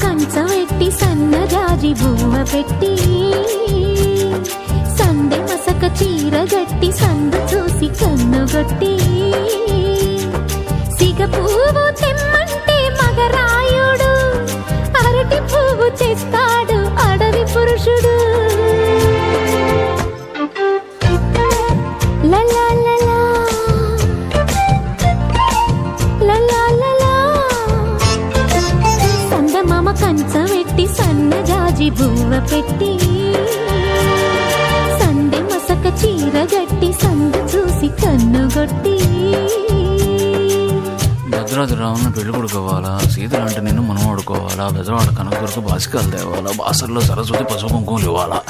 కంచవెట్టి సన్నజాజి బువ్వ పెట్టి సందె మసక చీర గట్టి సందు చూసి కన్నుగొట్టి సిగ పువ్వు తెమ్మంటే మగరాయుడు అరటి పువ్వు తెస్తాడు అడవి పురుషుడు. సందమామ కంచవెట్టి సన్నజాజి బువ్వ పెట్టి సందె మసక చీర గట్టి సందు చూసి కన్నుగొట్టి. భద్రాద్రి రావణ పెళ్లి కొడుకోవాలా, సీతలంటే నిన్ను మనం ఆడుకోవాలా, బెజవాడ కనక కొరకు బాసికాలు తేవాలా, బాసర్లో సరస్వతి పసుపు కుంకుమలు ఇవ్వాలా.